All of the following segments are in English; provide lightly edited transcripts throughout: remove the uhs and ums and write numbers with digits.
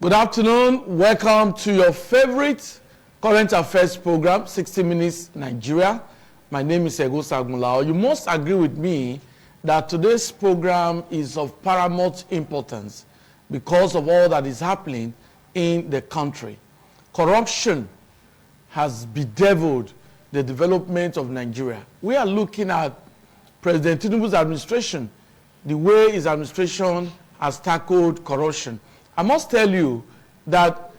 Good afternoon. Welcome to your favorite current affairs program, 60 Minutes Nigeria. My name is Ego Sagunlao. You must agree with me that today's program is of paramount importance because of all that is happening in the country. Corruption has bedeviled the development of Nigeria. We are looking at President Tinubu's administration, the way his administration has tackled corruption. I must tell you that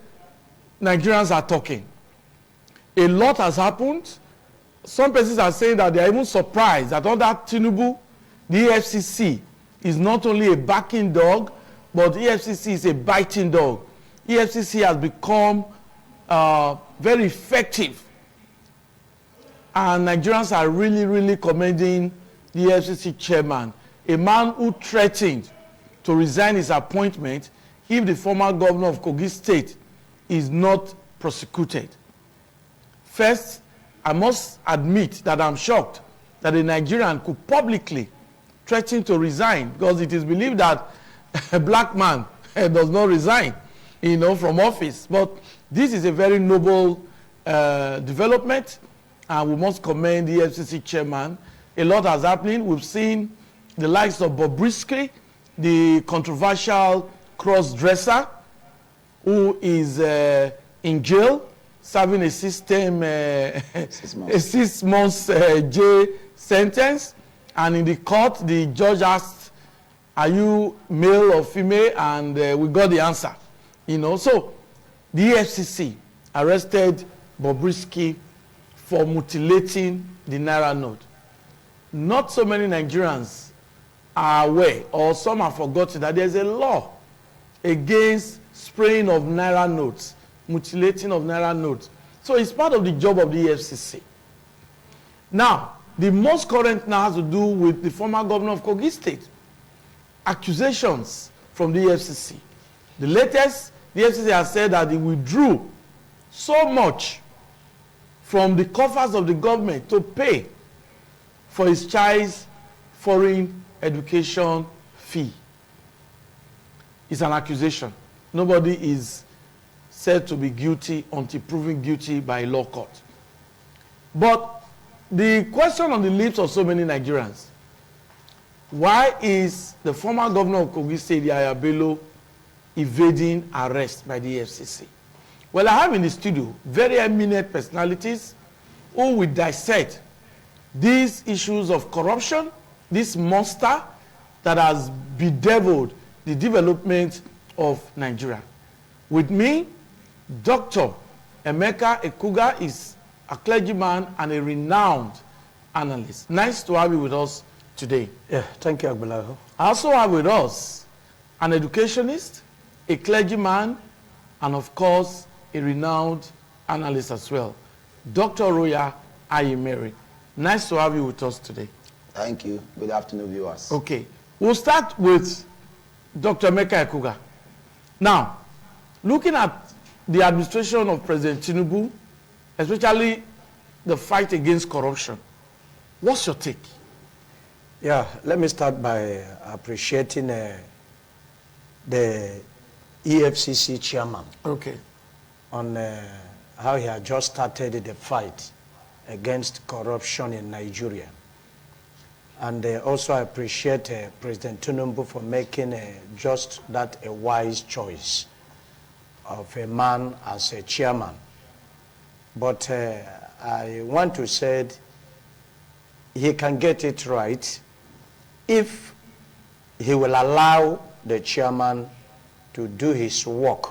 Nigerians are talking. A lot has happened. Some persons are saying that they are even surprised that under Tinubu, the EFCC is not only a backing dog, but the EFCC is a biting dog. EFCC has become very effective. And Nigerians are really commending the EFCC chairman, a man who threatened to resign his appointment if the former governor of Kogi State is not prosecuted. First, I must admit that I'm shocked that a Nigerian could publicly threaten to resign, because it is believed that a black man does not resign, from office. But this is a very noble development, and we must commend the FCC chairman. A lot has happened. We've seen the likes of Bobrisky, the controversial cross-dresser who is in jail, serving a 6 months jail sentence. And in the court, the judge asked, are you male or female? And we got the answer. So the FCC arrested Bobrisky for mutilating the Naira note. Not so many Nigerians are aware, or some have forgotten, that there's a law against spraying of Naira notes, mutilating of Naira notes. So it's part of the job of the EFCC. Now, the most current now has to do with the former governor of Kogi State. Accusations from the EFCC. The latest, the EFCC has said that he withdrew so much from the coffers of the government to pay for his child's foreign education fee. It's an accusation. Nobody is said to be guilty until proven guilty by a law court. But the question on the lips of so many Nigerians, why is the former governor of Kogi State, Yahaya Bello, evading arrest by the FCC? Well, I have in the studio very eminent personalities who will dissect these issues of corruption, this monster that has bedeviled the development of Nigeria. With me, Dr. Emeka Ekuga is a clergyman and a renowned analyst. Nice to have you with us today. Yeah, thank you, Agbalaho. I also have with us an educationist, a clergyman, and of course, a renowned analyst as well, Dr. Roya Ayimeri. Nice to have you with us today. Thank you. Good afternoon, viewers. Okay. We'll start with Dr. Emeka Ekuga. Now, looking at the administration of President Tinubu, especially the fight against corruption, what's your take? Yeah, let me start by appreciating the EFCC chairman. Okay. On how he had just started the fight against corruption in Nigeria. And also I appreciate President Tinubu for making just that a wise choice of a man as a chairman. But I want to say he can get it right if he will allow the chairman to do his work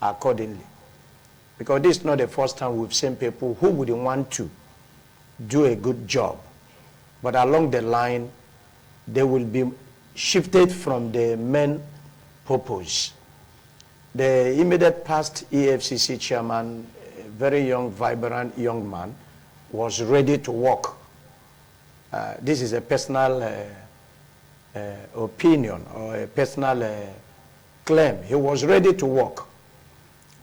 accordingly. Because this is not the first time we've seen people who wouldn't want to do a good job, but along the line, they will be shifted from the main purpose. The immediate past EFCC chairman, a very young, vibrant young man, was ready to work. This is a personal opinion or a personal claim. He was ready to work,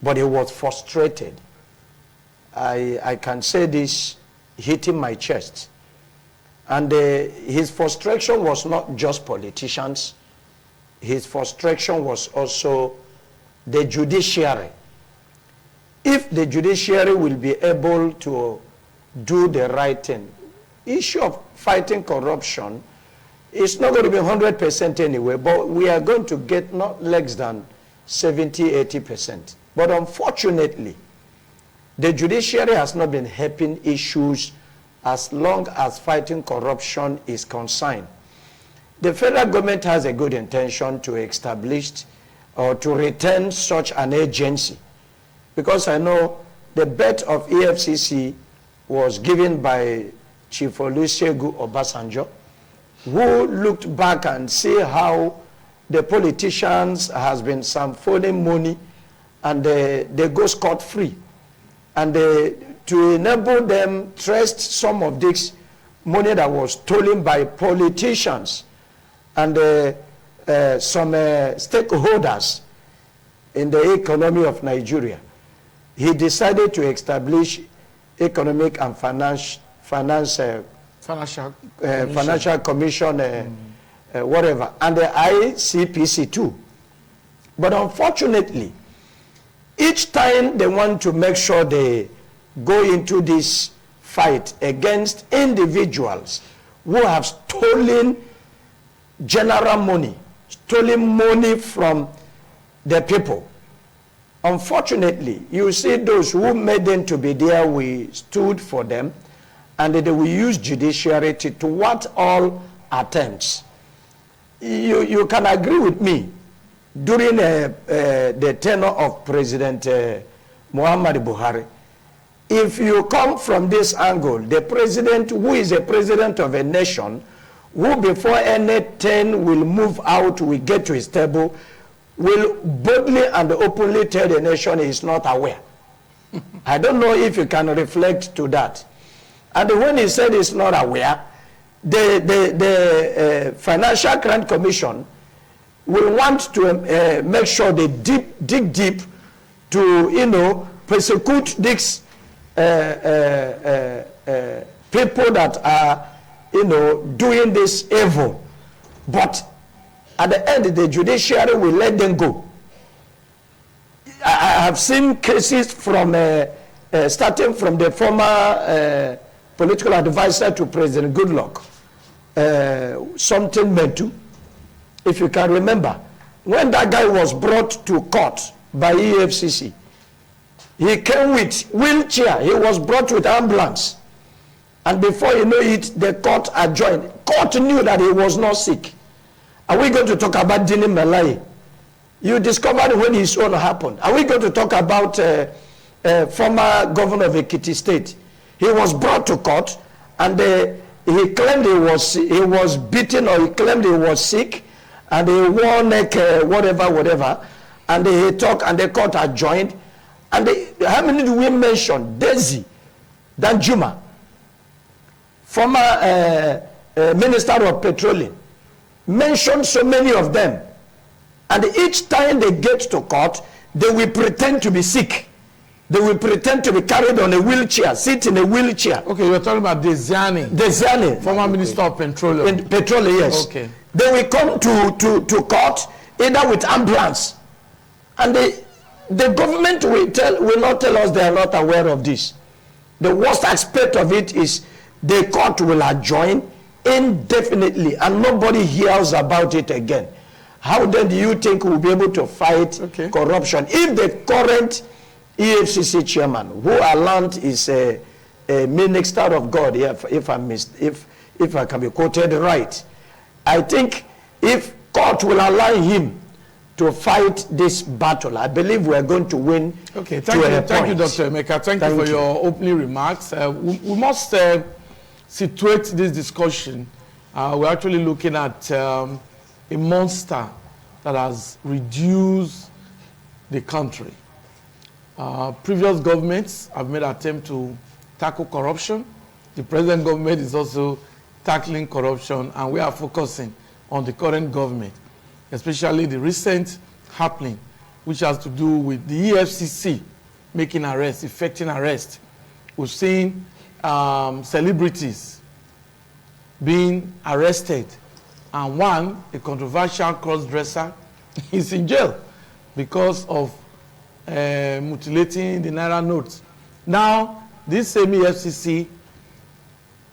but he was frustrated. I can say this hitting my chest. And his frustration was not just politicians. His frustration was also the judiciary. If the judiciary will be able to do the right thing, issue of fighting corruption is not going to be 100% anyway, but we are going to get not less than 70–80%. But unfortunately, the judiciary has not been helping issues as long as fighting corruption is concerned. The federal government has a good intention to establish or to return such an agency, because I know the birth of EFCC was given by Chief Olusegun Obasanjo, who looked back and see how the politicians has been sampling money and they go scot-free. And to enable them trust some of this money that was stolen by politicians and some stakeholders in the economy of Nigeria, he decided to establish Economic and Financial Commission, whatever, and the ICPC too. But unfortunately, each time they want to make sure they go into this fight against individuals who have stolen general money, stolen money from the people. Unfortunately, you see those who made them to be there, we stood for them, and they will use judiciary to thwart all attempts. You can agree with me, during the tenure of President Muhammad Buhari, if you come from this angle, the president who is a president of a nation, who before anything will move out, will get to his table, will boldly and openly tell the nation he is not aware. I don't know if you can reflect to that. And when he said he's not aware, the Financial Crime Commission will want to make sure they dig deep to, persecute these people that are, doing this evil. But at the end, the judiciary will let them go. I have seen cases from, starting from the former political advisor to President Goodluck, something Mentu, if you can remember, when that guy was brought to court by EFCC, he came with wheelchair, he was brought with ambulance, and before you know it, the court adjourned. Court knew that he was not sick. Are we going to talk about Dini Melai? You discovered when his own happened. Are we going to talk about former governor of Ekiti State? He was brought to court, and he claimed he was beaten, or he claimed he was sick, and he wore neck, whatever, and he talked, and the court adjourned. And how many do we mention? Desi, Danjuma, former Minister of Petroleum, mentioned so many of them. And each time they get to court, they will pretend to be sick. They will pretend to be carried on a wheelchair, sit in a wheelchair. Okay, you're talking about Desiani. Desiani. Former Minister of Petroleum. Petroleum, yes. Okay. They will come to court either with ambulance. And the government will not tell us they are not aware of this. The worst aspect of it is the court will adjourn indefinitely and nobody hears about it again. How then do you think we'll be able to fight corruption if the current EFCC chairman, who I learned is a minister of God, if I can be quoted right, I think if court will allow him to fight this battle, I believe we are going to win. Okay, thank you, Dr. Emeka. Thank you for your opening remarks. We must situate this discussion. We're actually looking at a monster that has reduced the country. Previous governments have made an attempt to tackle corruption. The present government is also tackling corruption, and we are focusing on the current government, especially the recent happening, which has to do with the EFCC making arrests, effecting arrests. We've seen celebrities being arrested, and one, a controversial cross-dresser, is in jail because of mutilating the Naira notes. Now, this same EFCC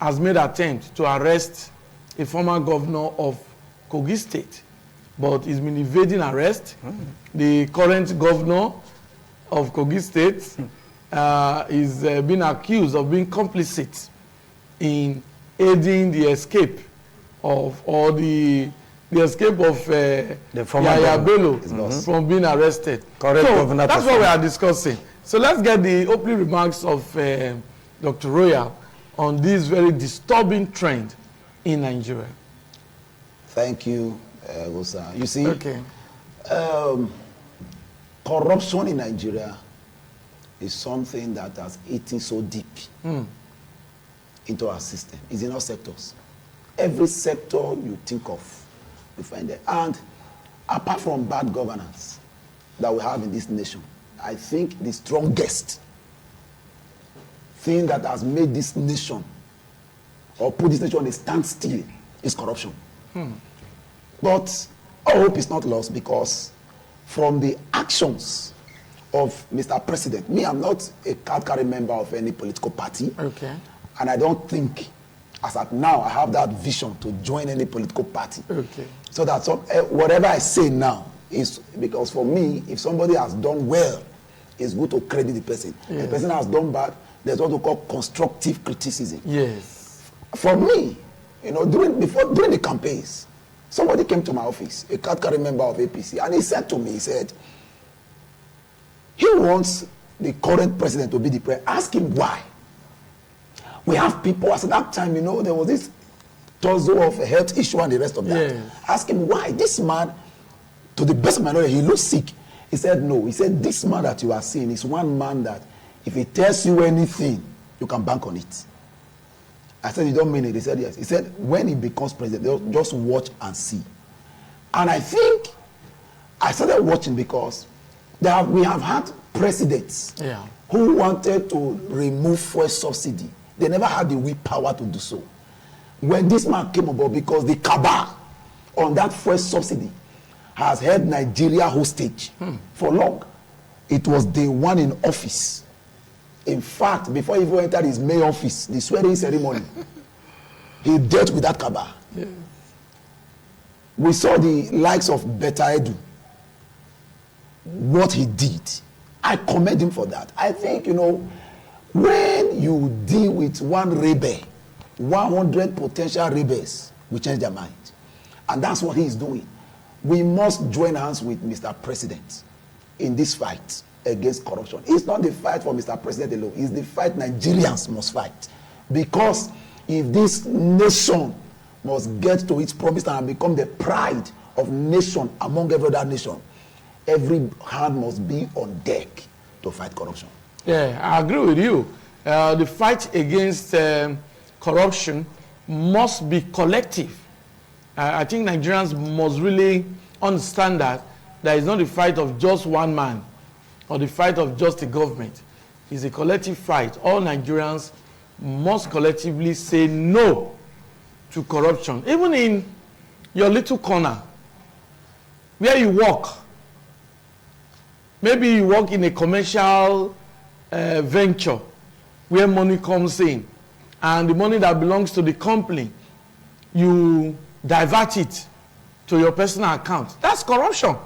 has made attempt to arrest a former governor of Kogi State, but he's been evading arrest. The current governor of Kogi State is being accused of being complicit in aiding the escape of, or the escape of Yaya Bello from being arrested. Correct, so that's what we are discussing. So let's get the opening remarks of Dr. Royal on this very disturbing trend in Nigeria. Thank you, Gosa. You see, okay. Corruption in Nigeria is something that has eaten so deep into our system. It's in all sectors. Every sector you think of, you find it. And apart from bad governance that we have in this nation, I think the strongest thing that has made this nation or put this nation on a standstill is corruption. But all hope is not lost, because from the actions of Mr. President, me, I'm not a card-carrying member of any political party. Okay. And I don't think, as at now, I have that vision to join any political party. Okay. So that whatever I say now is because, for me, if somebody has done well, it's good to credit the person. Yes. If the person has done bad, there's what we call constructive criticism. Yes. For me, you know, during the campaigns, somebody came to my office, a card-carrying member of APC, and he said to me, he said, he wants the current president to be the president. Ask him why. We have people, at that time, you know, there was this torso of a health issue and the rest of that. Yes. Ask him why. This man, to the best of my knowledge, he looks sick. He said, no. He said, this man that you are seeing is one man that if he tells you anything, you can bank on it. I said, you don't mean it? He said, yes. He said, when he becomes president, just watch and see. And I think I started watching because we have had presidents who wanted to remove fuel subsidy. They never had the willpower to do so. When this man came about, because the cabal on that fuel subsidy has held Nigeria hostage for long. It was day one in office. In fact, before he even entered his main office, the swearing ceremony, he dealt with that cabal. Yeah. We saw the likes of Beta Edu, what he did. I commend him for that. I think, you know, when you deal with one rebel, 100 potential rebels will change their mind. And that's what he is doing. We must join hands with Mr. President in this fight against corruption. It's not the fight for Mr. President alone. It's the fight Nigerians must fight. Because if this nation must get to its promise and become the pride of nation among every other nation, every hand must be on deck to fight corruption. Yeah, I agree with you. The fight against corruption must be collective. I think Nigerians must really understand that it's not the fight of just one man or the fight of just the government. It's a collective fight. All Nigerians must collectively say no to corruption. Even in your little corner, where you work. Maybe you work in a commercial venture where money comes in, and the money that belongs to the company, you divert it to your personal account. That's corruption.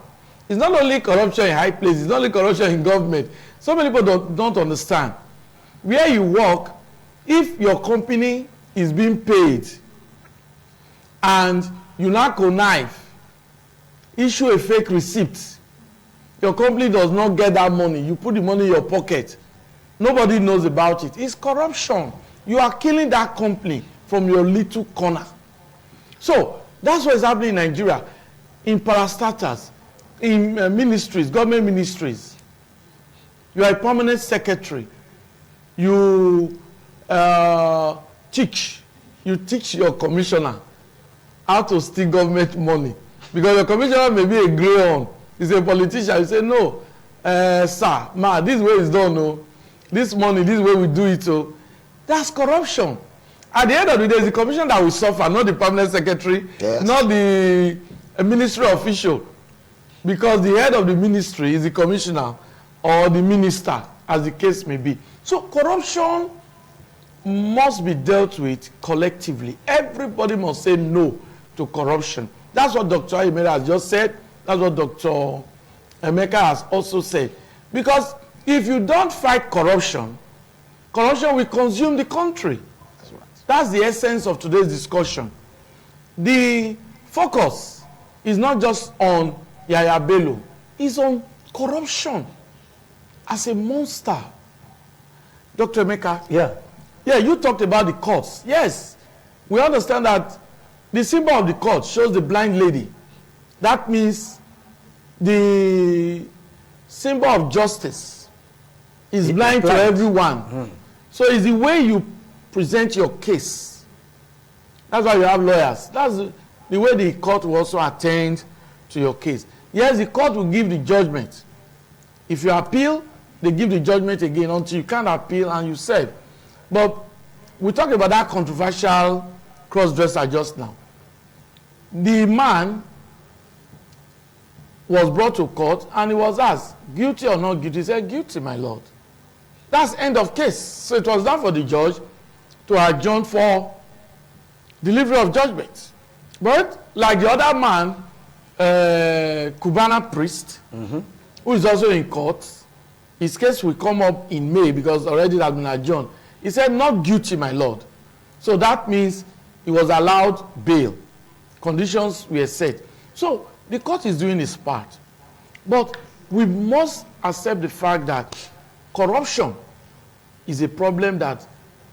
It's not only corruption in high places, it's not only corruption in government. So many people don't understand. Where you work, if your company is being paid and you now connive, issue a fake receipt, your company does not get that money, you put the money in your pocket, nobody knows about it. It's corruption. You are killing that company from your little corner. So that's what is happening in Nigeria, in parastatals, in ministries, government ministries. You are a permanent secretary. You teach your commissioner how to steal government money, because your commissioner may be a grey one. He's a politician. You say, no, sir, ma, this way is done, no. This money, this way we do it, so that's corruption. At the end of the day, it's the commissioner that will suffer, not the permanent secretary, not the ministry official. Because the head of the ministry is the commissioner or the minister, as the case may be. So corruption must be dealt with collectively. Everybody must say no to corruption. That's what Dr. Ayimere has just said. That's what Dr. Emeka has also said. Because if you don't fight corruption, corruption will consume the country. That's right. That's the essence of today's discussion. The focus is not just on Yaya Bello, it's on corruption as a monster. Dr. Emeka? Yeah, you talked about the courts. Yes, we understand that the symbol of the court shows the blind lady. That means the symbol of justice is blind to everyone. So it's the way you present your case. That's why you have lawyers. That's the way the court will also attend to your case. Yes, the court will give the judgment. If you appeal, they give the judgment again until you can't appeal and you said. But we talked about that controversial cross-dresser just now. The man was brought to court and he was asked, guilty or not guilty? He said, guilty, my lord. That's end of case. So it was done for the judge to adjourn for delivery of judgment. But like the other man, Cubana priest, who is also in court, his case will come up in May because already it has been adjourned. He said, not guilty, my lord. So that means he was allowed bail. Conditions were set. So the court is doing its part. But we must accept the fact that corruption is a problem that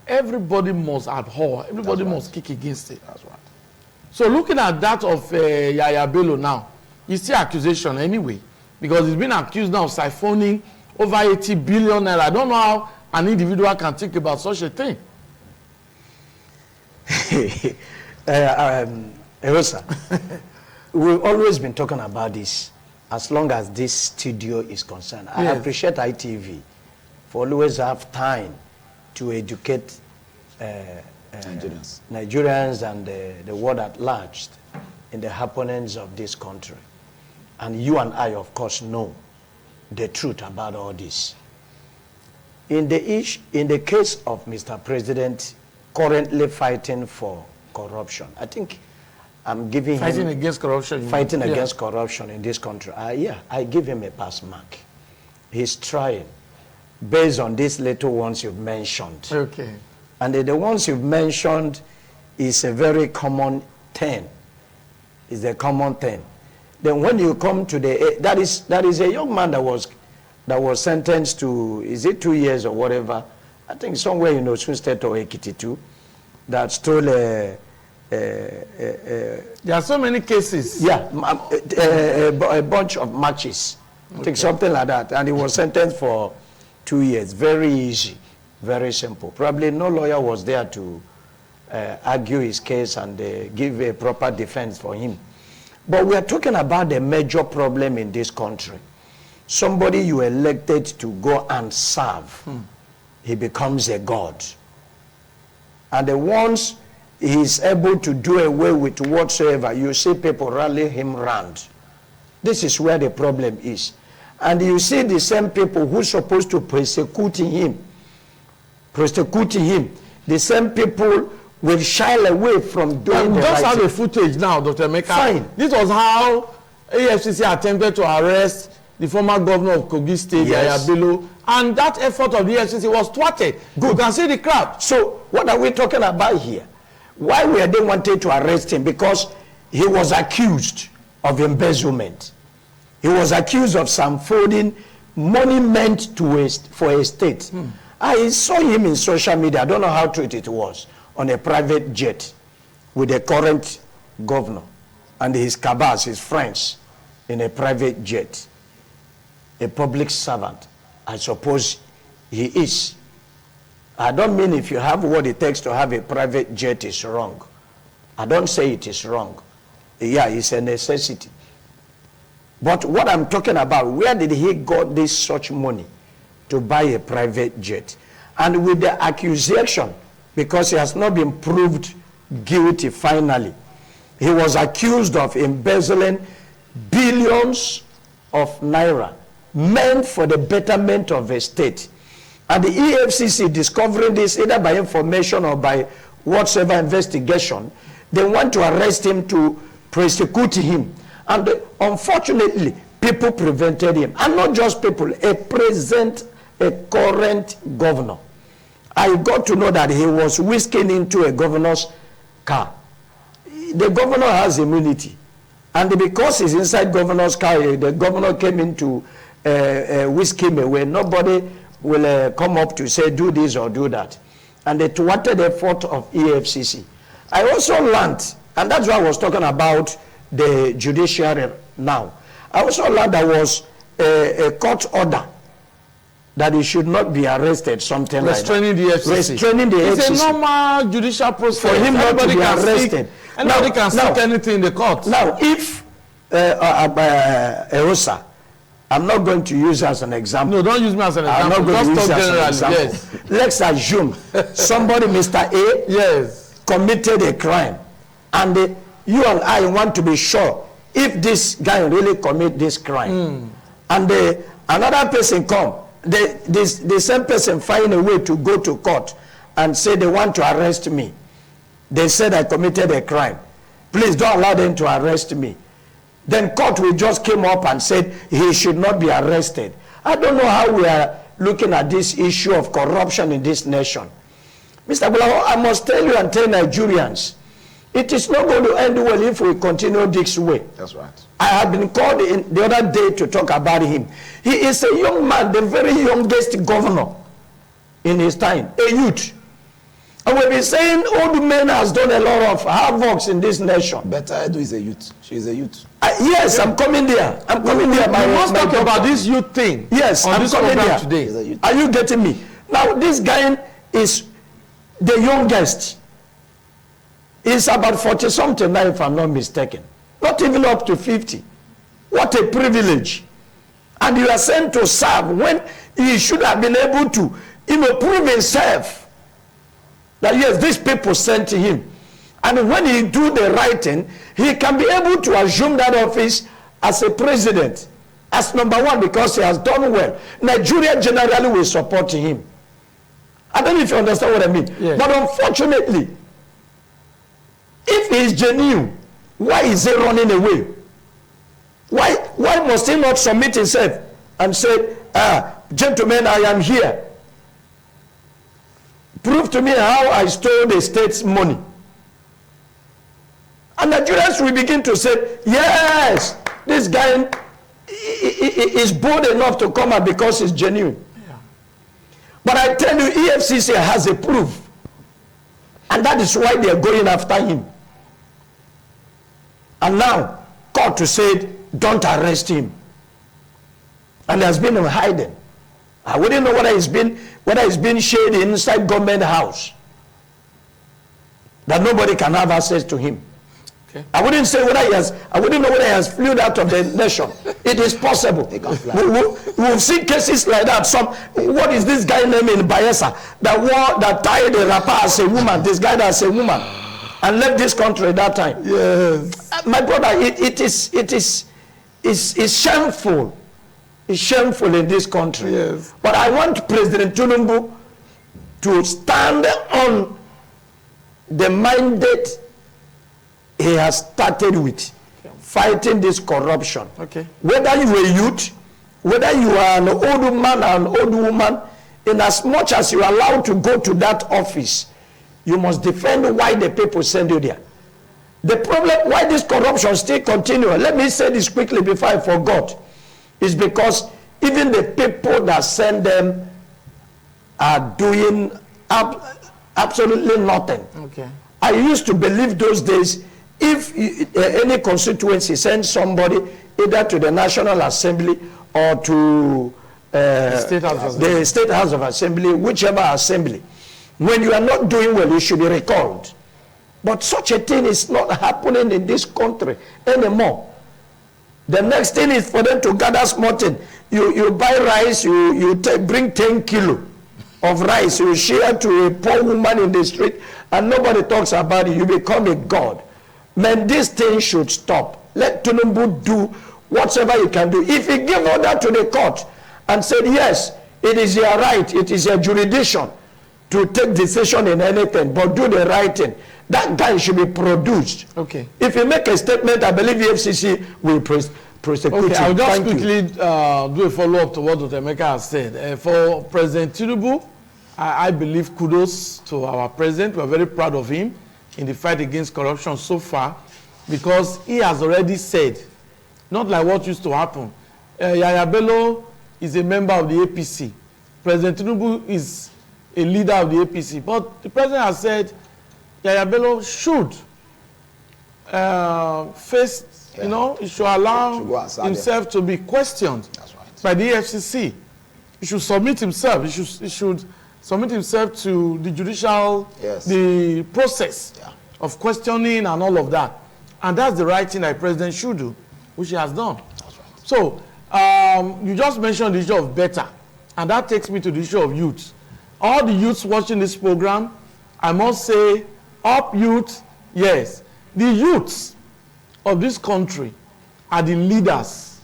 everybody must abhor. Everybody must kick against it. That's right. So looking at that of Yaya Bello now, it's still accusation anyway. Because he's been accused now of siphoning over 80 billion naira. I don't know how an individual can think about such a thing. Erosa, we've always been talking about this as long as this studio is concerned. I appreciate ITV for always have time to educate Nigerians and the world at large in the happenings of this country. And you and I, of course, know the truth about all this. In the case of Mr. President currently fighting for corruption, I think I'm giving fighting him... against corruption. Fighting against corruption in this country. I give him a pass mark. He's trying, based on these little ones you've mentioned. Okay. And the ones you've mentioned is a very common thing. It's a common thing. Then when you come to the... That is a young man that was sentenced to, is it 2 years or whatever? I think somewhere in Osun State or Ekiti too, that stole there are so many cases. Yeah, a bunch of matches. Okay. I think something like that. And he was sentenced for 2 years. Very easy, very simple. Probably no lawyer was there to argue his case and give a proper defense for him. But we are talking about the major problem in this country. Somebody you elected to go and serve, he becomes a god. And the ones he is able to do away with whatsoever, you see people rally him round. This is where the problem is. And you see the same people who are supposed to persecute him, the same people will shy away from doing the just right have the footage now, Dr. Emeka. Fine. This was how AFCC attempted to arrest the former governor of Kogi State, Yaya Bello, and that effort of the AFCC was thwarted. Good. You can see the crowd. So what are we talking about here? Why were they wanted to arrest him? Because he was accused of embezzlement. He was accused of some forwarding money meant for a state. I saw him in social media. I don't know how true it was, on a private jet with the current governor and his cabals, his friends, in a private jet. A public servant, I suppose he is. I don't mean if you have what it takes to have a private jet is wrong. I don't say it is wrong. Yeah, it's a necessity. But what I'm talking about, where did he got this such money to buy a private jet? And with the accusation, because he has not been proved guilty finally, he was accused of embezzling billions of naira meant for the betterment of a state. And the EFCC discovering this either by information or by whatsoever investigation, they want to arrest him, to prosecute him. And unfortunately, people prevented him. And not just people, a current governor. I got to know that he was whisking into a governor's car. The governor has immunity. And because he's inside governor's car, the governor came in to whisk him away. Nobody will come up to say, do this or do that. And they thwarted the effort of EFCC. I also learned, and that's why I was talking about the judiciary now. I also learned there was a court order that he should not be arrested, something like that. Restraining the FCC. Restraining the FCC. It's a normal judicial process. For him not to be arrested. Anybody can seek anything in the court. Now, if Erosa, I'm not going to use as an example. No, don't use me as an example. I'm not going to use as an example. Yes. Let's assume somebody, Mr. A, yes, committed a crime. And you and I want to be sure if this guy really commit this crime. And another person come, the same person find a way to go to court and say they want to arrest me. They said I committed a crime. Please don't allow them to arrest me. Then court will just came up and said he should not be arrested. I don't know how we are looking at this issue of corruption in this nation. Mr. Bulawo, I must tell you and tell Nigerians, it is not going to end well if we continue this way. That's right. I have been called in the other day to talk about him. He is a young man, the very youngest governor in his time, a youth. And we've been saying old men has done a lot of havoc in this nation. Better Edu is a youth. She is a youth. Yes, I'm coming there. I'm coming there. We must talk about this youth thing. Yes, on I'm this coming program there. Today. Are you getting me? Now, this guy is the youngest. He's about 40-something now, if I'm not mistaken. Not even up to 50. What a privilege. And you are sent to serve when he should have been able to, prove himself. That yes, these people sent to him. And when he do the right thing, he can be able to assume that office as a president. As number one, because he has done well. Nigeria generally will support him. I don't know if you understand what I mean. Yes. But unfortunately, if he is genuine, why is he running away? Why must he not submit himself and say, gentlemen, I am here. Prove to me how I stole the state's money. And Nigerians will begin to say, yes, this guy is bold enough to come out because he's genuine. Yeah. But I tell you, EFCC has a proof. And that is why they are going after him. And now, court to say, don't arrest him. And he has been in hiding. I wouldn't know whether he's been shaded inside government house. That nobody can have access to him. Okay. I wouldn't know whether he has flew out of the nation. It is possible. We've seen cases like that. What is this guy named in Bayelsa that tied a rapper as a woman, this guy as a woman, and left this country at that time? Yes. My brother, it is shameful. It's shameful in this country. Yes. But I want President Tinubu to stand on the mandate he has started with, fighting this corruption. Okay. Whether you are a youth, whether you are an old man or an old woman, in as much as you are allowed to go to that office, you must defend why the people send you there. The problem why this corruption still continues, let me say this quickly before I forgot, is because even the people that send them are doing absolutely nothing. Okay. I used to believe those days, if any constituency sends somebody either to the National Assembly or to the State House of Assembly, whichever assembly, when you are not doing well, you should be recalled. But such a thing is not happening in this country anymore. The next thing is for them to gather small thing. You buy rice, bring 10 kilo of rice, you share to a poor woman in the street, and nobody talks about it. You become a god. Man, this thing should stop. Let Tinubu do whatever he can do. If he give order to the court and said, yes, it is your right, it is your jurisdiction to take decision in anything, but do the right thing, that guy should be produced. Okay. If you make a statement, I believe the FCC will prosecute Okay, I'll him. just Thank quickly do a follow-up to what Dr. Emeka has said. For President Tinubu, I believe kudos to our president. We are very proud of him in the fight against corruption so far, because he has already said, not like what used to happen. Yaya Bello is a member of the APC. President Tinubu is a leader of the APC. But the president has said Yaya Bello should face, you know, he should allow himself to be questioned by the FCC. He should submit himself. He should submit himself to the judicial, the process of questioning and all of that. And that's the right thing that the president should do, which he has done. So, you just mentioned the issue of better, and that takes me to the issue of youth. All the youths watching this program, I must say, up youth, yes. The youths of this country are the leaders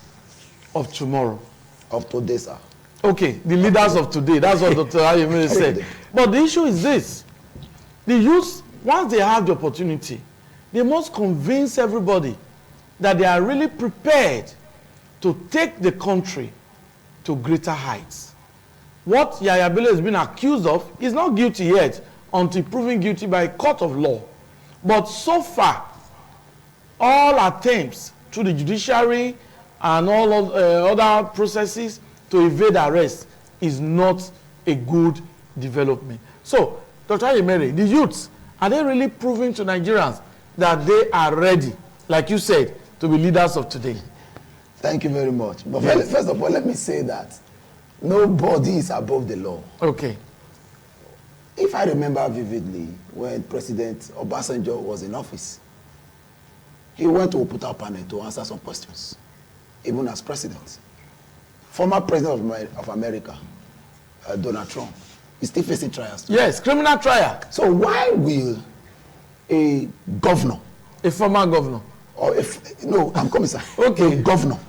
of tomorrow. Of today, sir. Okay, the leaders of today. That's what Dr. Ayemele said. But the issue is this. The youths, once they have the opportunity, they must convince everybody that they are really prepared to take the country to greater heights. What Yaya Bello has been accused of is not guilty yet until proven guilty by a court of law. But so far, all attempts through the judiciary and all of, other processes to evade arrest is not a good development. So, Dr. Ayemele, the youths, are they really proving to Nigerians that they are ready, like you said, to be leaders of today? Thank you very much. But first of all, let me say that nobody is above the law. Okay. If I remember vividly, when President Obasanjo was in office, he went to Oputa panel to answer some questions, even as president. Former president of America, Donald Trump, is still facing trials. Yes, criminal trial. So why will a governor, a former governor, or if no, I'm coming, sir. Okay. A governor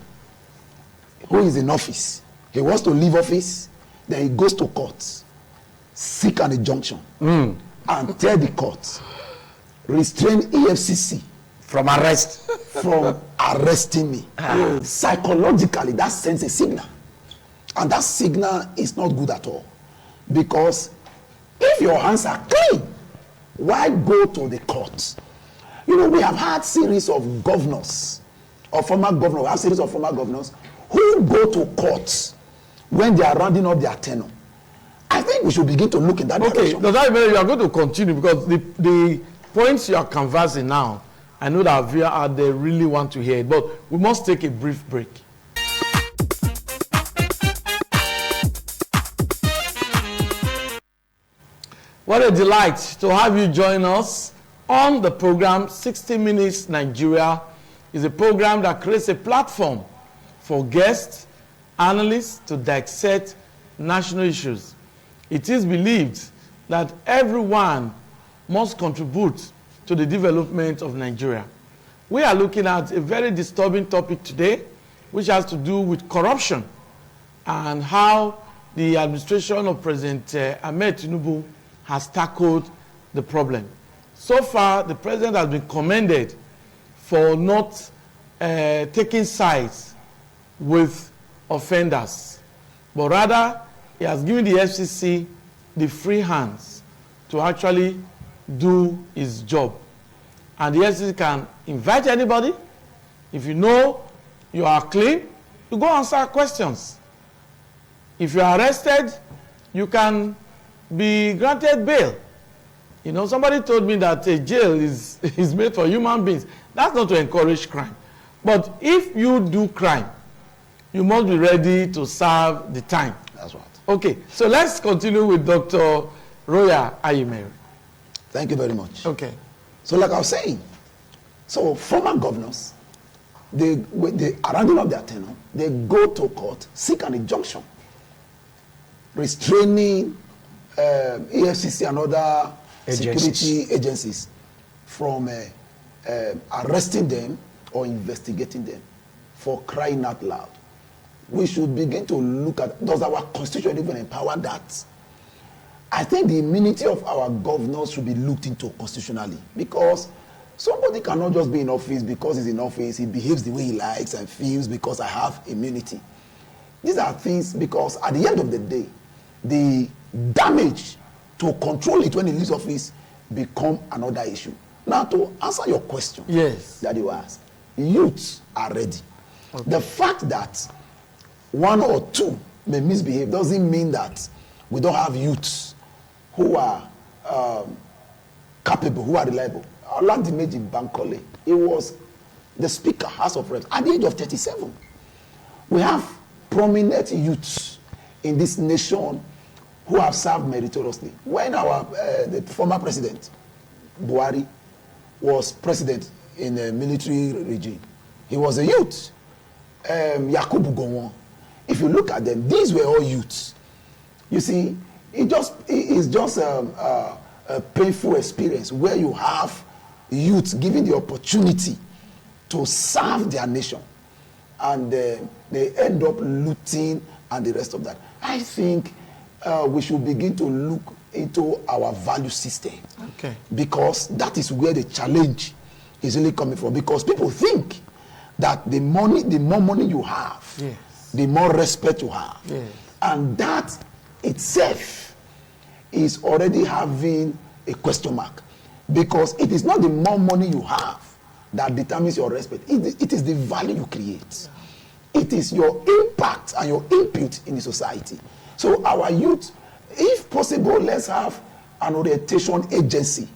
who is in office, he wants to leave office, then he goes to court, seek an injunction, and tell the court, restrain EFCC From arrest. from arresting me. Psychologically, that sends a signal. And that signal is not good at all. Because if your hands are clean, why go to the court? You know, we have had series of governors, or former governors, we have series of former governors who go to courts when they are rounding up their tenure. I think we should begin to look in that direction. Okay, Dr. Ayemele, you are going to continue because the points you are canvassing now, I know that via out there really want to hear it, but we must take a brief break. What a delight to have you join us on the program 60 Minutes Nigeria. Is a program that creates a platform for guests, analysts to dissect national issues. It is believed that everyone must contribute to the development of Nigeria. We are looking at a very disturbing topic today, which has to do with corruption and how the administration of President Ahmed Tinubu has tackled the problem. So far, the president has been commended for not taking sides with offenders, but rather he has given the FCC the free hands to actually do his job. And the FCC can invite anybody. If you know you are clean, you go answer questions. If you are arrested, you can be granted bail. You know, somebody told me that a jail is made for human beings. That's not to encourage crime. But if you do crime, you must be ready to serve the time. That's right. Okay, so let's continue with Dr. Roya Ayemele. Thank you very much. Okay. So like I was saying, so former governors, they are rounding up their tenure, they go to court, seek an injunction, restraining EFCC and other security agencies from arresting them or investigating them. for crying out loud. We should begin to look at, does our constitution even empower that? I think the immunity of our governors should be looked into constitutionally, because somebody cannot just be in office because he's in office, he behaves the way he likes and feels because I have immunity. These are things, because at the end of the day, the damage to control it when he leaves office become another issue. Now, to answer your question, yes, that you asked, youths are ready. Okay. The fact that one or two may misbehave doesn't mean that we don't have youths who are capable, who are reliable. Oladimeji Bankole, he was the Speaker, House of Reps, at the age of 37. We have prominent youths in this nation who have served meritoriously. When the former president, Buhari, was president in a military regime, he was a youth. Yakubu Gowon, if you look at them, these were all youths. You see, it's just a painful experience where you have youths given the opportunity to serve their nation, and they end up looting and the rest of that. I think we should begin to look into our value system, okay, because that is where the challenge is really coming from. Because people think that the more money you have, yes, the more respect you have, yes, and that itself is already having a question mark, because it is not the more money you have that determines your respect. It is the value you create. It is your impact and your input in the society. So our youth, if possible, let's have an orientation agency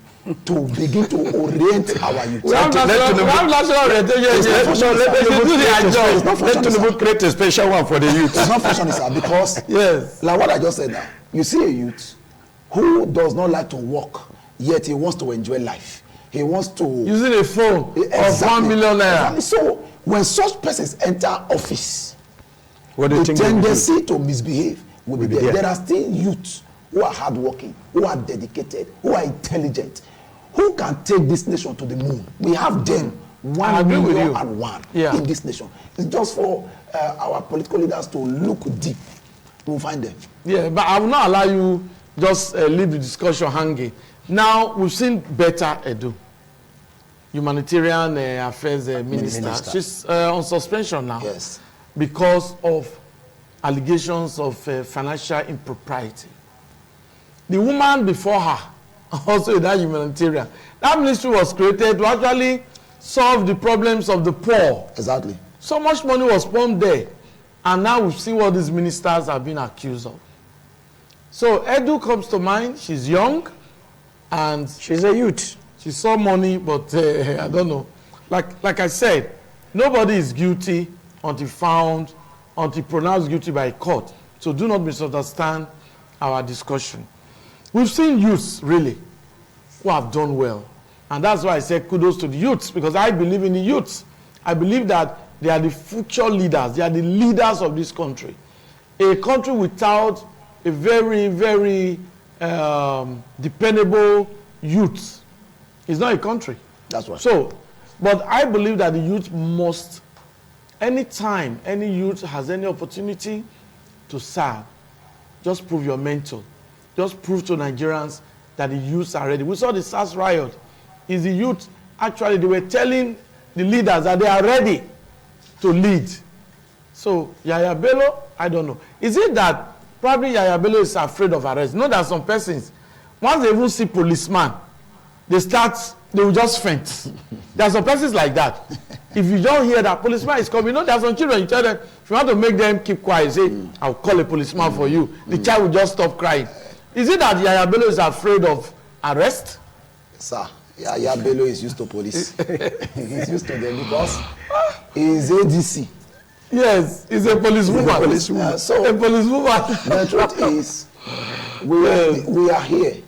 to begin to orient our youth. We have national orientation agency. Let Tinubu create a special one for the youth. It's not functioning, sir, because yes, like what I just said now, you see a youth who does not like to work, yet he wants to enjoy life. He wants to... using a phone of 1 million naira. Exactly. So when such persons enter office, the tendency to misbehave will be there. There are still youths who are hardworking, who are dedicated, who are intelligent, who can take this nation to the moon. We have them, 1,000,001 in this nation. It's just for our political leaders to look deep. We'll find them. Yeah, but I will not allow you just leave the discussion hanging. Now, we've seen Betta Edu, humanitarian affairs minister. She's on suspension now, yes, because of allegations of financial impropriety. The woman before her, also that humanitarian, that ministry was created to actually solve the problems of the poor. Exactly. So much money was pumped there, and now we've seen what these ministers have been accused of. So Edu comes to mind. She's young, and she's a youth. She saw money, but I don't know. Like I said, nobody is guilty until pronounced guilty by a court. So do not misunderstand our discussion. We've seen youths, really, who have done well. And that's why I say kudos to the youths, because I believe in the youths. I believe that they are the future leaders. They are the leaders of this country. A country without a very, very dependable youth is not a country. That's right. So, but I believe that the youth must, anytime any youth has any opportunity to serve, just prove your mentor. Just prove to Nigerians that the youths are ready. We saw the SARS riot. Is the youth, actually, they were telling the leaders that they are ready to lead. So, Yaya Bello, I don't know. Is it that probably Yaya Bello is afraid of arrest? You know, there are some persons, once they even see policeman, they will just faint. There are some persons like that. If you don't hear that policeman is coming, you know, there are some children, you tell them, if you want to make them keep quiet, say, I'll call a policeman for you. The child will just stop crying. Is it that Yaya Bello is afraid of arrest? Sir, Yaya Bello is used to police. He's used to them because he's ADC. Yes, he's a policewoman. So a policewoman. The truth is, we are here.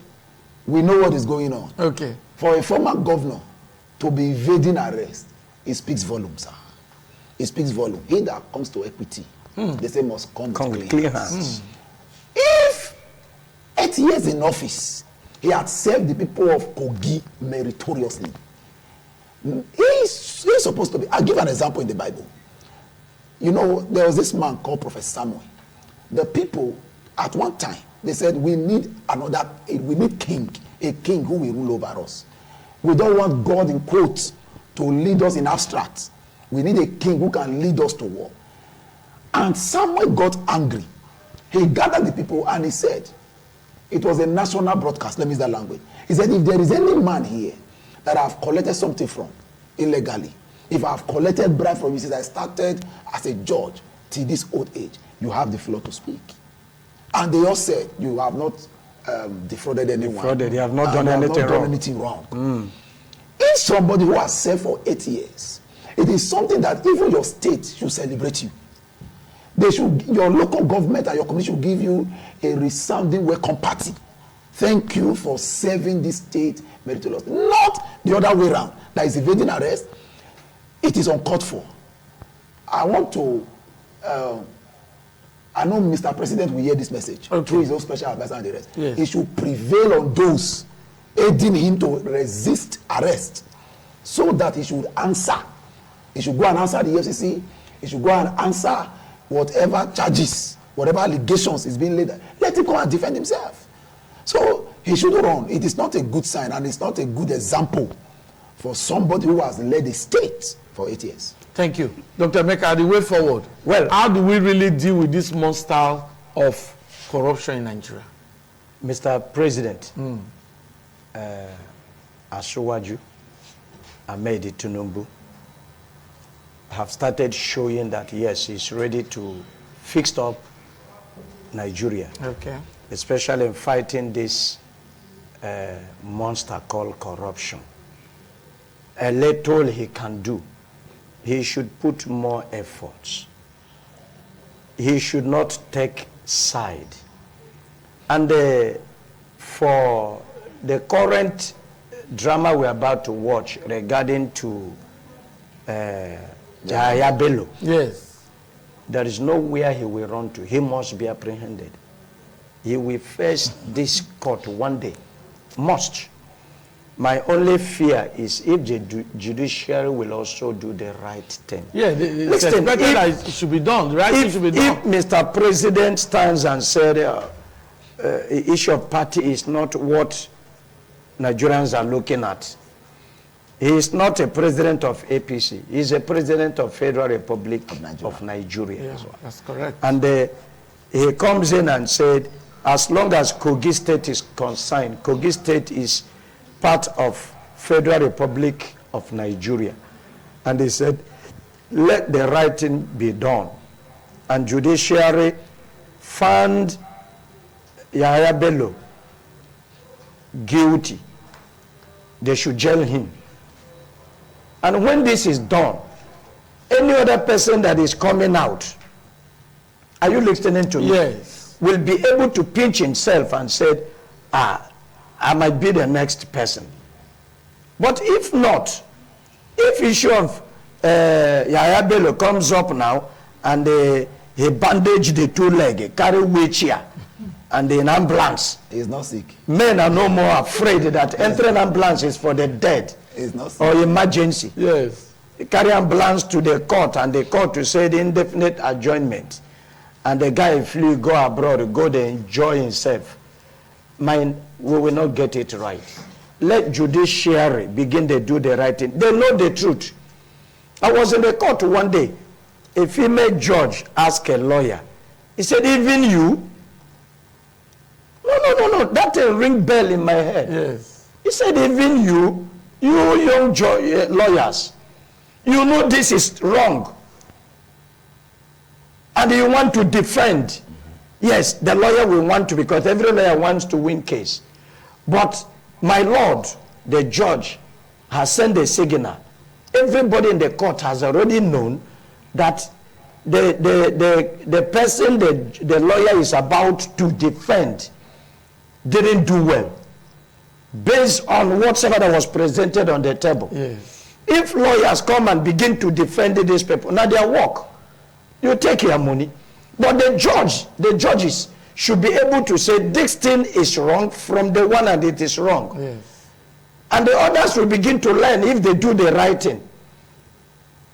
We know what is going on. Okay. For a former governor to be evading arrest, it speaks volumes, sir. It speaks volume. He that comes to equity, they say must come with clean hands. If 8 years in office, he had served the people of Kogi meritoriously, he's supposed to be. I'll give an example in the Bible. You know, there was this man called Prophet Samuel. The people, at one time, they said, we need king, a king who will rule over us. We don't want God, in quotes, to lead us in abstract. We need a king who can lead us to war. And Samuel got angry. He gathered the people and he said, it was a national broadcast, let me use that language. He said, if there is any man here that I have collected something from illegally, if I have collected bribe from you since I started as a judge till this old age, you have the floor to speak. And they all said, you have not defrauded anyone. Defrauded, you have not done anything wrong. If somebody who has served for 8 years, it is something that even your state should celebrate you. Your local government and your community should give you a resounding welcome party. Thank you for serving this state meritoriously. Not the other way around. That is evading arrest. It is uncalled for. I want to, I know Mr. President will hear this message through his own special advisor and the rest. Yes. He should prevail on those aiding him to resist arrest so that he should answer. He should go and answer the EFCC. He should go and answer whatever charges, whatever allegations is being laid. Let him go and defend himself. So he should run. It is not a good sign and it's not a good example for somebody who has led a state for 8 years. Thank you. Dr. Meka, the way forward. Well, how do we really deal with this monster of corruption in Nigeria? Mr. President, Asiwaju Ahmed Tinubu have started showing that, yes, he's ready to fix up Nigeria. Okay. Especially in fighting this monster called corruption. A little he can do. He should put more efforts. He should not take side. And for the current drama we're about to watch regarding to Yahaya Bello, yes, there is nowhere he will run to. He must be apprehended. He will face this court one day. Must. My only fear is if the judiciary will also do the right thing. Yeah, it's expected that it should be done. The right thing should be done. If Mr. President stands and said the issue of party is not what Nigerians are looking at, he is not a president of APC. He is a president of Federal Republic of Nigeria. Yeah, that's correct. And he comes in and said, as long as Kogi State is concerned, Kogi State is part of Federal Republic of Nigeria. And he said, let the right thing be done. And judiciary found Yahaya Bello guilty. They should jail him. And when this is done, any other person that is coming out, are you listening to me? Yes. Will be able to pinch himself and say, I might be the next person. But if not, if issue of Yahaya Bello comes up now and he bandage the two leg, carry wheelchair, and in ambulance. He's not sick. Men are no more afraid that entering ambulance is for the dead. He's not sick. Or emergency. Yes. He carry ambulance to the court and the court to say the indefinite adjournment. And the guy flew, go abroad, go there, enjoy himself. We will not get it right. Let judiciary begin to do the right thing. They know the truth. I was in the court one day. A female judge asked a lawyer. He said, even you? No. That ring bell in my head. Yes. He said, even you young lawyers, you know this is wrong. And you want to defend. Yes, the lawyer will want to, because every lawyer wants to win case. But my lord, the judge, has sent a signal. Everybody in the court has already known that the person the lawyer is about to defend didn't do well, based on whatever that was presented on the table. Yes. If lawyers come and begin to defend these people, now their work, you take your money. But the judges should be able to say this thing is wrong from the one and it is wrong. Yes. And the others will begin to learn if they do the right thing.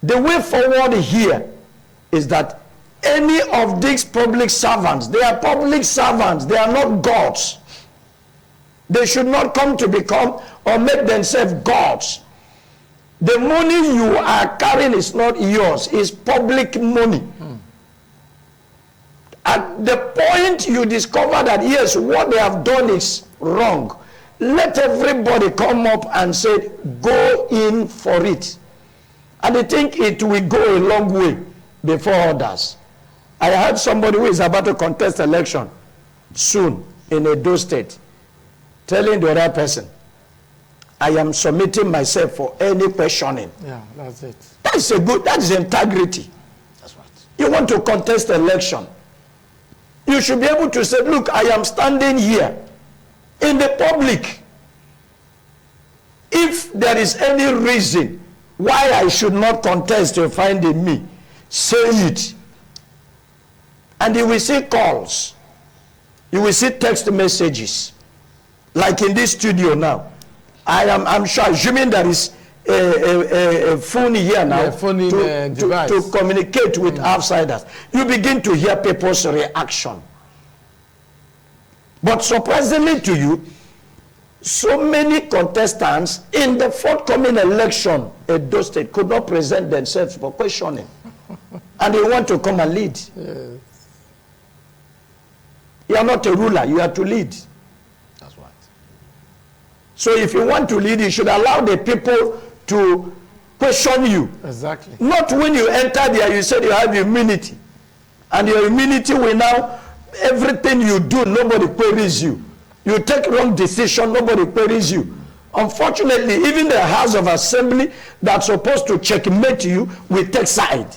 The way forward here is that any of these public servants, they are public servants, they are not gods. They should not come to become or make themselves gods. The money you are carrying is not yours, it's public money. At the point you discover that yes, what they have done is wrong, let everybody come up and say, go in for it. And I think it will go a long way before others. I heard somebody who is about to contest election soon in Edo State telling the other person, I am submitting myself for any questioning. Yeah, that's it. That is integrity. That's right. You want to contest election, you should be able to say, look, I am standing here in the public. If there is any reason why I should not contest, you're finding me, say it. And you will see calls. You will see text messages. Like in this studio now. I'm sure, assuming there is a phone here now, yeah, phone to communicate with outsiders. You begin to hear people's reaction. But surprisingly to you, so many contestants in the forthcoming election at Edo State could not present themselves for questioning. And they want to come and lead. Yes. You are not a ruler, you are to lead. That's right. So if you want to lead, you should allow the people to question you. Exactly. Not when you enter there, you said you have immunity. And your immunity will now, everything you do, nobody queries you. You take wrong decision, nobody queries you. Unfortunately, even the House of Assembly that's supposed to checkmate you will take side.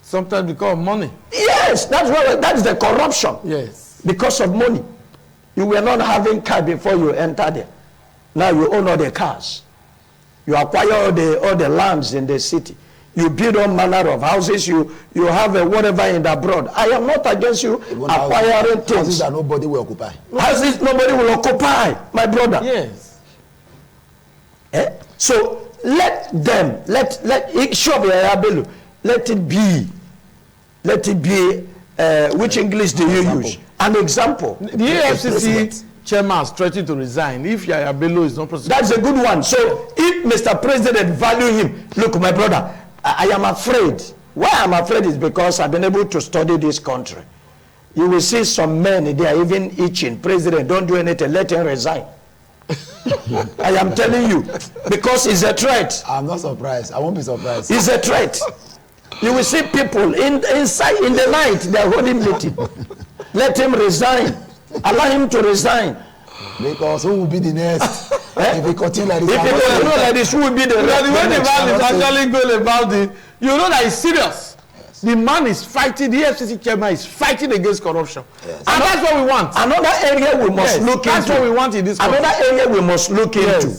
Sometimes because of money. Yes, that's the corruption. Yes. Because of money. You were not having car before you entered there. Now you own all the cars. You acquire all the lands in the city. You build all manner of houses. You have whatever in the abroad. I am not against you acquiring things. Houses that nobody will occupy. Houses nobody will occupy, my brother. Yes. So let them, let it be. Let it be, which English do you use? An example. The AFCC chairman has threatened to resign if Yaya Bello is not prosecuted. That's a good one. So if Mr. President value him, look, my brother, I am afraid. Why I'm afraid is because I've been able to study this country. You will see some men, they are even itching. President, don't do anything, let him resign. I am telling you, because it's a threat. I'm not surprised. I won't be surprised. It's a threat. You will see people inside in the night, they are holding meeting. Let him resign. Allow him to resign. Because who will be the next? If we continue like this, if you don't know like this, who will be the next? The way the man is actually going about it, you know that it's serious. Yes. The man is fighting, the FCC chairman is fighting against corruption. Yes. And that's what we want. Another area we must look into. That's what we want in this country. Another area we must look into.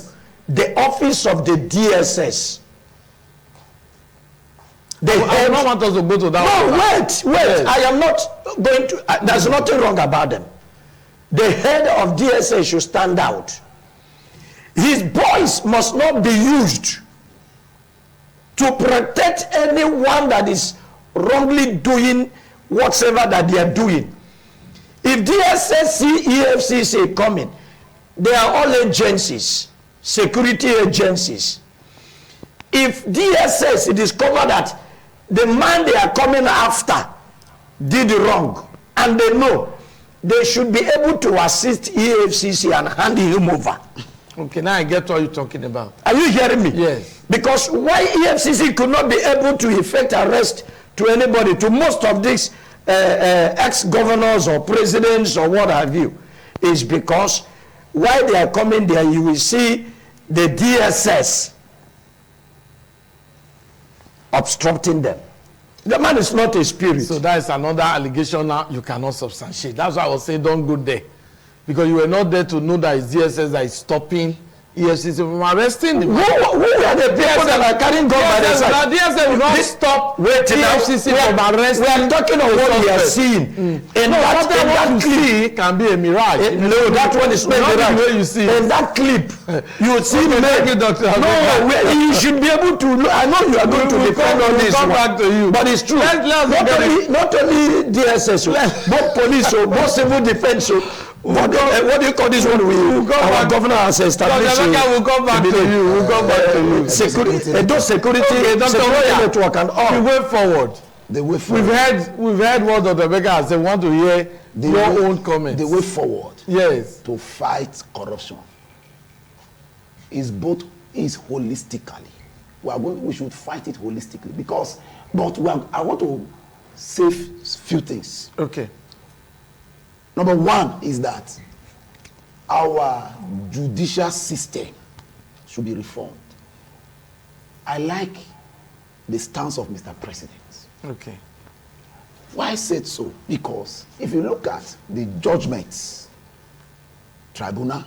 The office of the DSS. I don't want us to go to that. No, wait. Yes. I am not going to. There's nothing wrong about them. The head of DSS should stand out. His voice must not be used to protect anyone that is wrongly doing whatever that they are doing. If DSS see EFCC coming, they are all agencies, security agencies. If DSS discover that the man they are coming after did wrong, and they know, they should be able to assist EFCC and hand him over. Okay, now I get what you're talking about. Are you hearing me? Yes. Because why EFCC could not be able to effect arrest to anybody, to most of these ex-governors or presidents or what have you, is because while they are coming there, you will see the DSS obstructing them. The man is not a spirit. So that is another allegation now you cannot substantiate. That's why I was saying don't go there. Because you were not there to know that it's DSS that is stopping EFCC from arresting the Who are the people that are carrying gun by their side? DSS will not stop EFCC from arresting. We are talking of what we are seeing. In that clip can be a mirage. No, that one is not a mirage. The way you see. In that clip, you will see men. No, you should be able to. I know you are going to defend on this one. Back to you. But it's true. Not only DSS, both police, both civil defense. What do you call this one? Our governor has established. We'll come back to you. We'll come back to you. Security network and all. The way forward. The way forward. We've heard what Dr. Becker has said. We want to hear your own comments. The way forward. Yes. To fight corruption is holistically. We should fight it holistically because. I want to say few things. Okay. Number one is that our judicial system should be reformed. I like the stance of Mr. President. Okay. Why I said so? Because if you look at the judgments, tribunal,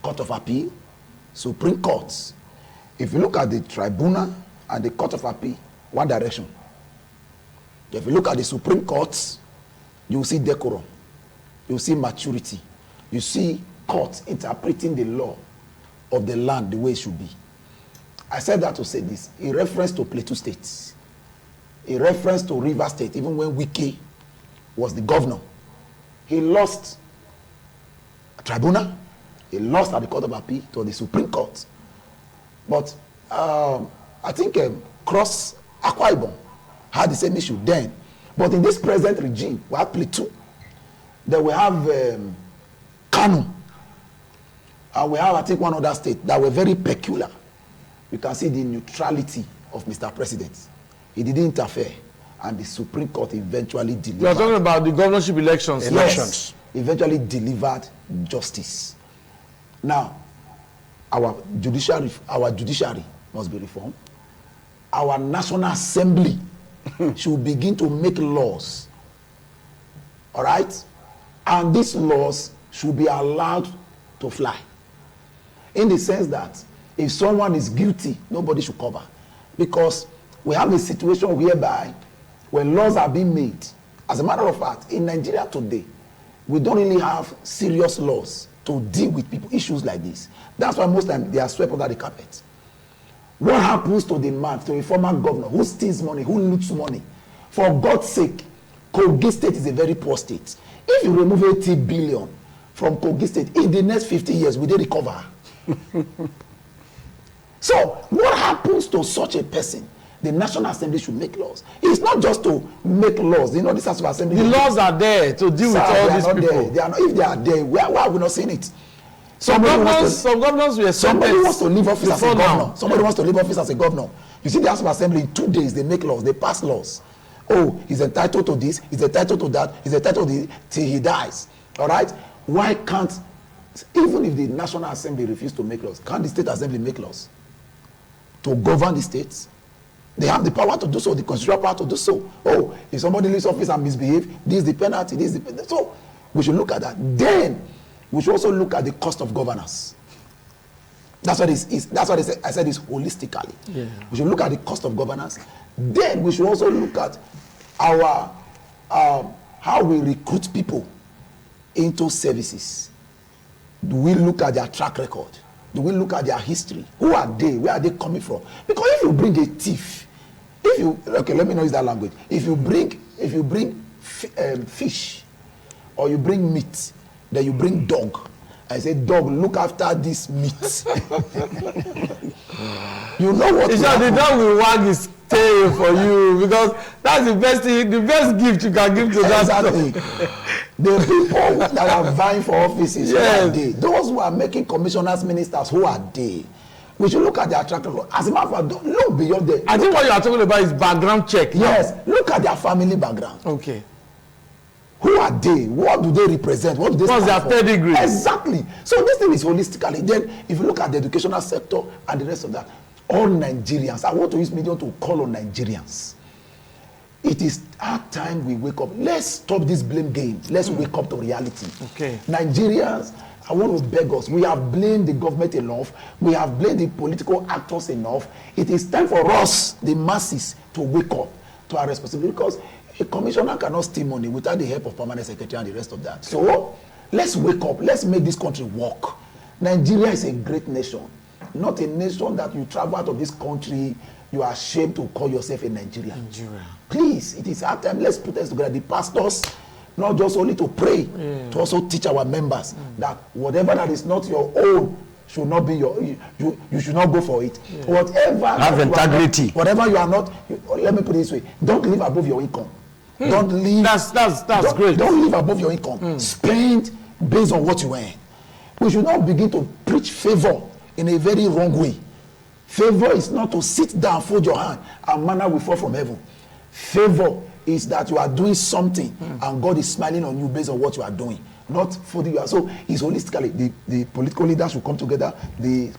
court of appeal, Supreme Courts, if you look at the tribunal and the court of appeal, one direction. If you look at the Supreme Courts, you see decorum, you see maturity, you see courts interpreting the law of the land the way it should be. I said that to say this, in reference to Plateau State, in reference to River State, even when Wike was the governor, he lost a tribunal, he lost at the Court of Appeal to the Supreme Court. But I think Cross Akwa Ibom had the same issue then. But in this present regime, we have Plateau, then we have Kano, and we have, I think, one other state that were very peculiar. You can see the neutrality of Mr. President. He didn't interfere, and the Supreme Court eventually delivered. You are talking about the governorship elections. Yes, eventually delivered justice. Now, our judiciary must be reformed. Our National Assembly should begin to make laws. All right? And these laws should be allowed to fly. In the sense that if someone is guilty, nobody should cover. Because we have a situation whereby when laws are being made, as a matter of fact, in Nigeria today, we don't really have serious laws to deal with people, issues like this. That's why most times they are swept under the carpet. What happens to the man, to a former governor who steals money, who loots money? For God's sake, Kogi State is a very poor state. If you remove 80 billion from Kogi State, in the next 50 years, will they recover? So, what happens to such a person? The National Assembly should make laws. It's not just to make laws. You know, this National Assembly. The laws are there to deal with all these people. They are not, if they are there, why are we not seeing it? Some governors were somebody wants to leave office as a governor. Somebody wants to leave office as a governor. You see, the House of Assembly in 2 days they make laws, they pass laws. Oh, he's entitled to this, he's entitled to that, he's entitled to this till he dies. All right? Why can't, even if the National Assembly refuses to make laws, can't the State Assembly make laws to govern the states? They have the power to do so, the constitutional power to do so. Oh, if somebody leaves office and misbehave, this is the penalty, this is the penalty. So we should look at that. Then we should also look at the cost of governance. That's what I said is holistically. Yeah. We should look at the cost of governance. Then we should also look at our how we recruit people into services. Do we look at their track record? Do we look at their history? Who are they? Where are they coming from? Because if you bring a thief, let me not use that language. If you bring fish, or you bring meat, then you bring dog. I say, dog, look after this meat. You know what? The dog will wag his tail for you because that's the best thing, the best gift you can give to that dog. The people that are vying for offices, yes. Who are they? Those who are making commissioners, ministers, who are they? We should look at their track record. As a matter of fact, look beyond them. I think what you are talking about is background check. Yes, look at their family background. Okay. Who are they? What do they represent? What do they stand for? What's their pedigree? Exactly. So this thing is holistically. Then, if you look at the educational sector and the rest of that, all Nigerians, I want to use medium to call on Nigerians. It is our time we wake up. Let's stop this blame game. Let's wake up to reality. Okay. Nigerians, I want to beg us. We have blamed the government enough. We have blamed the political actors enough. It is time for us, the masses, to wake up to our responsibility, because a commissioner cannot steal money without the help of permanent secretary and the rest of that. So let's wake up. Let's make this country work. Nigeria is a great nation, not a nation that you travel out of this country, you are ashamed to call yourself a Nigerian. Please, it is our time. Let's put us together. The pastors, not just only to pray, to also teach our members that whatever that is not your own should not be your, you should not go for it. Whatever have integrity. Whatever you are not, let me put it this way, don't live above your income. Don't live. That's great. Don't live above your income. Spend based on what you earn. We should not begin to preach favor in a very wrong way. Favor is not to sit down, fold your hand, and manna will fall from heaven. Favor is that you are doing something and God is smiling on you based on what you are doing, not folding you. So it's holistically, the political leaders should come together, the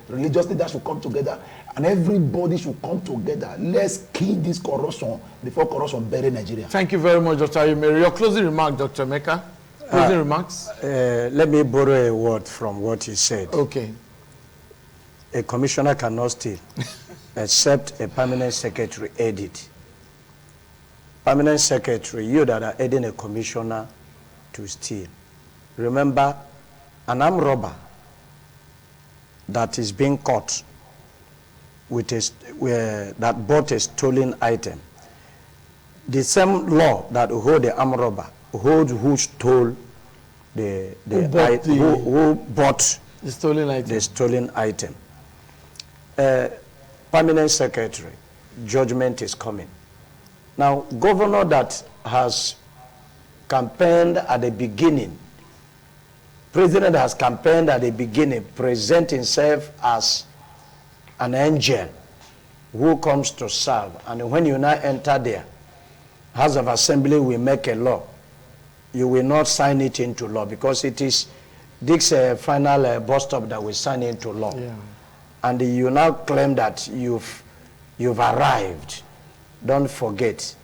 religious leaders should come together, and everybody should come together. Let's kill this corruption before corruption bury Nigeria. Thank you very much, Dr. Ayumeri. Your closing remark, Dr. Emeka. Closing remarks? Let me borrow a word from what he said. Okay. A commissioner cannot steal except a permanent secretary aid it. Permanent secretary, you that are aiding a commissioner to steal. Remember, an armed robber that is being caught with that bought a stolen item. The same law that hold the armed robber hold who stole who bought the stolen item. The stolen item. Permanent secretary, judgment is coming. Now, governor that has campaigned at the beginning, president has campaigned at the beginning, present himself as an angel who comes to serve. And when you now enter there, House of Assembly will make a law. You will not sign it into law because it is this final bus stop that will sign into law. Yeah. And you now claim that you've arrived. Don't forget,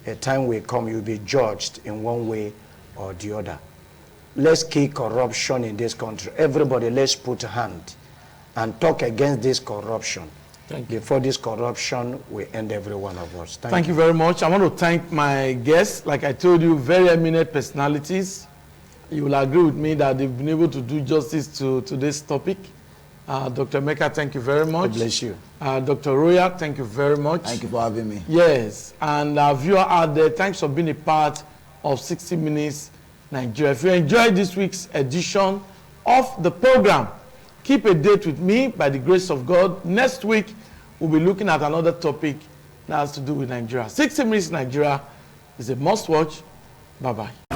a time will come, you'll be judged in one way or the other. Let's kill corruption in this country. Everybody, let's put a hand and talk against this corruption. Before this corruption will end every one of us. Thank you very much. I want to thank my guests. Like I told you, very eminent personalities. You will agree with me that they've been able to do justice to this topic. Dr. Emeka, thank you very much. God bless you. Dr. Roya, thank you very much. Thank you for having me. Yes, and our viewer out there, thanks for being a part of 60 Minutes Nigeria. If you enjoyed this week's edition of the program, keep a date with me by the grace of God. Next week, we'll be looking at another topic that has to do with Nigeria. 60 Minutes Nigeria is a must watch. Bye-bye.